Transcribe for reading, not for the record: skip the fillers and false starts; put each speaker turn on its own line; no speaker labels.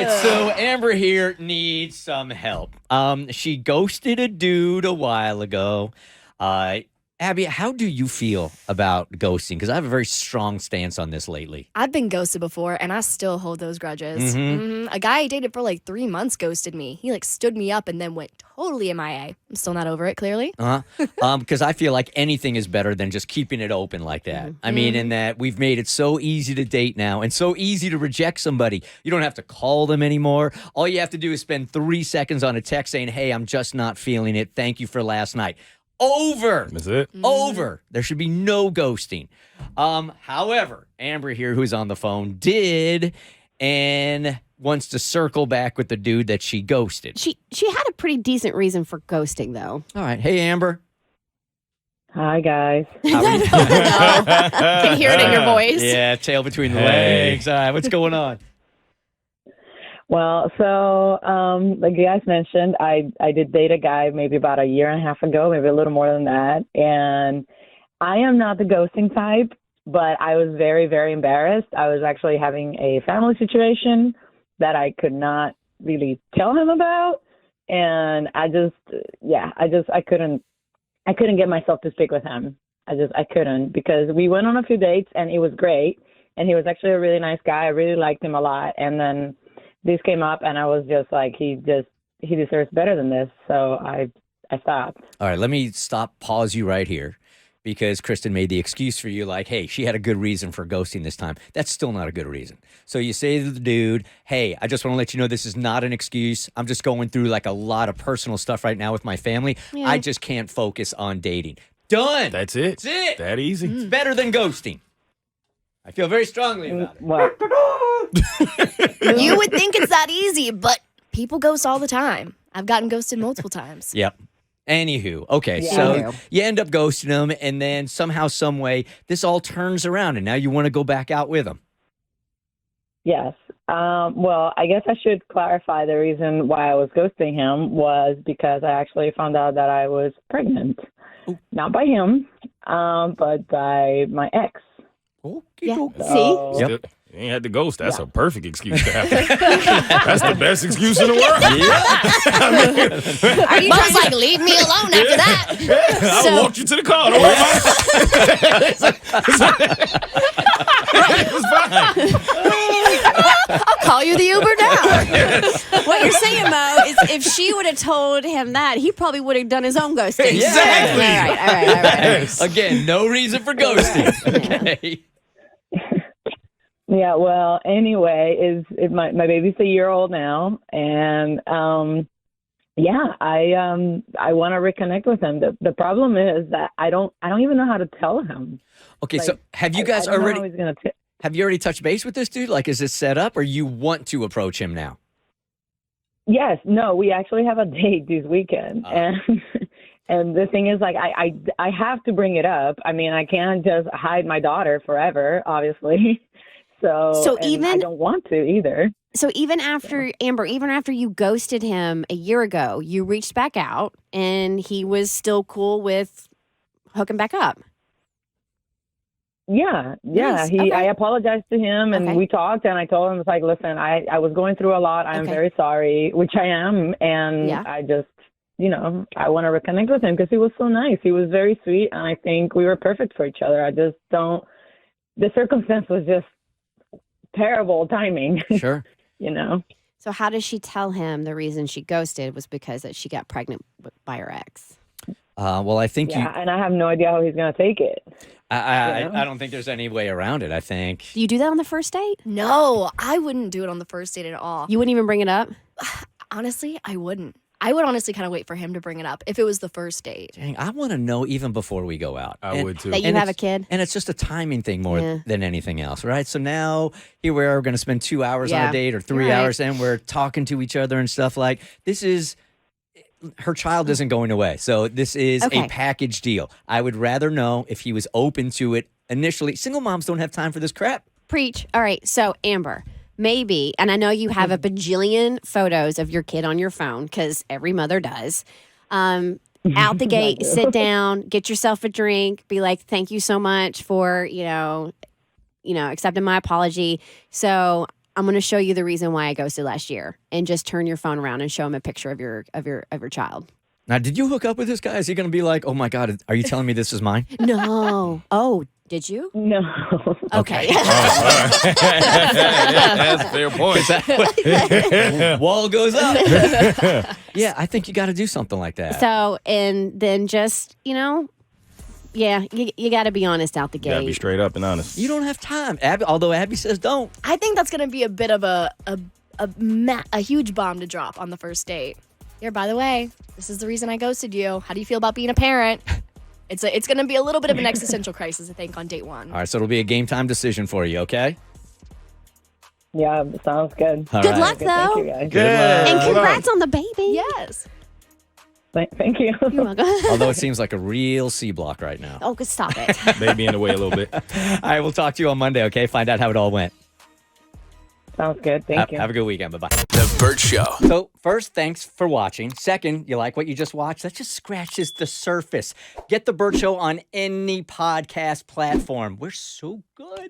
right, so Amber here needs some help. She ghosted a dude a while ago. Abby, how do you feel about ghosting? Because I have a very strong stance on this lately.
I've been ghosted before, and I still hold those grudges.
Mm-hmm.
A guy I dated for like 3 months ghosted me. He like stood me up and then went totally MIA. I'm still not over it, clearly.
Because I feel like anything is better than just keeping it open like that. I mean, in that we've made it so easy to date now and so easy to reject somebody. You don't have to call them anymore. All you have to do is spend 3 seconds on a text saying, hey, I'm just not feeling it. Thank you for last night. Over.
That's it.
Over. There should be no ghosting. However, Amber here, who's on the phone, did and wants to circle back with the dude that she ghosted.
She had a pretty decent reason for ghosting, though.
All right. Hey, Amber.
Hi, guys.
How are you?
Can hear it in your voice.
Yeah, tail between the legs. All right, what's going on?
Well, so like you guys mentioned, I did date a guy maybe about a year and a half ago, maybe a little more than that. And I am not the ghosting type, but I was very, very embarrassed. I was actually having a family situation that I could not really tell him about. And I couldn't get myself to speak with him. I couldn't, because we went on a few dates and it was great. And he was actually a really nice guy. I really liked him a lot. And then this came up and I was just like, he deserves better than this. So I stopped.
All right, let me pause you right here, because Kristen made the excuse for you like, hey, she had a good reason for ghosting this time. That's still not a good reason. So you say to the dude, hey, I just want to let you know this is not an excuse. I'm just going through like a lot of personal stuff right now with my family.
Yeah.
I just can't focus on dating. Done.
That's it.
That's it.
That easy.
It's better than ghosting. I feel very strongly about it.
Well,
You would think it's that easy, but people ghost all the time. I've gotten ghosted multiple times.
Yep. Anywho, okay,
Yeah.
so you end up ghosting him, and then somehow, some way, this all turns around, and now you want to go back out with him.
yes. Well, I guess I should clarify the reason why I was ghosting him was because I actually found out that I was pregnant.
Ooh.
Not by him, but by my ex.
Okay.
Yeah.
So-
See?
Yep.
You ain't had to ghost. That's a perfect excuse to have. That's the best excuse in the world.
Are you
Mom's like, leave me alone after that.
I
So-
walked you to the car. Don't worry about it. It's fine.
I'll call you the Uber now.
What you're saying, Mo, is if she would have told him that, he probably would have done his own ghosting.
Exactly.
All right.
Again, no reason for ghosting. Okay.
Yeah, well, anyway, my baby's a year old now, and I want to reconnect with him. The problem is that I don't even know how to tell him.
Okay, so have you guys
I don't know
already
how he's gonna
have you already touched base with this dude? Like, is this set up, or you want to approach him now?
Yes, no, we actually have a date this weekend, and the thing is, like, I have to bring it up. I mean, I can't just hide my daughter forever, obviously. So and I don't want to either.
So even after, Amber, even after you ghosted him a year ago, you reached back out and he was still cool with hooking back up.
Yeah.
Nice. Okay.
I apologized to him and
Okay.
we talked and I told him, it's like, listen, I was going through a lot. I'm
Okay.
very sorry, which I am. And
Yeah.
I just, I want to reconnect with him because he was so nice. He was very sweet. And I think we were perfect for each other. The circumstance was just terrible timing,
Sure.
So how does she tell him the reason she ghosted was because that she got pregnant by her ex?
Well, I think
and I have no idea how he's going to take it.
I don't think there's any way around it. I think.
Do you do that on the first date?
No, I wouldn't do it on the first date at all.
You wouldn't even bring it up?
Honestly, I wouldn't. I would honestly kind of wait for him to bring it up if it was the first date.
Dang, I want to know even before we go out.
I would too.
That you
And
have a
it's-
kid?
And it's just a timing thing more
Yeah.
than anything else, right? So now here we are, we're going to spend 2 hours on
Yeah.
a date or 3
You're right.
hours, and we're talking to each other and stuff like this. Her child isn't going away. So this is
Okay.
a package deal. I would rather know if he was open to it initially. Single moms don't have time for this crap.
Preach. All right. So, Amber, maybe, and I know you have a bajillion photos of your kid on your phone because every mother does. Out the gate, sit down, get yourself a drink, be like, thank you so much for, accepting my apology. So I'm going to show you the reason why I ghosted last year, and just turn your phone around and show him a picture of your child.
Now, did you hook up with this guy? Is he going to be like, oh my God, are you telling me this is mine?
No. Oh, did you?
No.
Okay.
That's a fair point.
Wall goes up. Yeah, I think you got to do something like that.
So, and then just, yeah, you got to be honest out the
You gotta be
gate.
straight up and honest.
You don't have time. Although Abby says don't.
I think that's going to be a bit of a huge bomb to drop on the first date. Here, by the way, this is the reason I ghosted you. How do you feel about being a parent? It's going to be a little bit of an existential crisis, I think, on date one.
All right, so it'll be a game time decision for you, okay?
Yeah, sounds good.
All
Good
right.
luck,
Okay, thank you,
though.
guys.
Good
And
luck.
congrats on the baby.
Yes.
Thank you.
You're welcome.
Although it seems like a real C block right now.
Oh, stop it.
Baby in the way a little bit.
All right, we'll talk to you on Monday, okay? Find out how it all went.
Sounds good. Thank you.
Have a good weekend. Bye-bye.
The Bert Show.
So, first, thanks for watching. Second, you like what you just watched? That just scratches the surface. Get The Bert Show on any podcast platform. We're so good.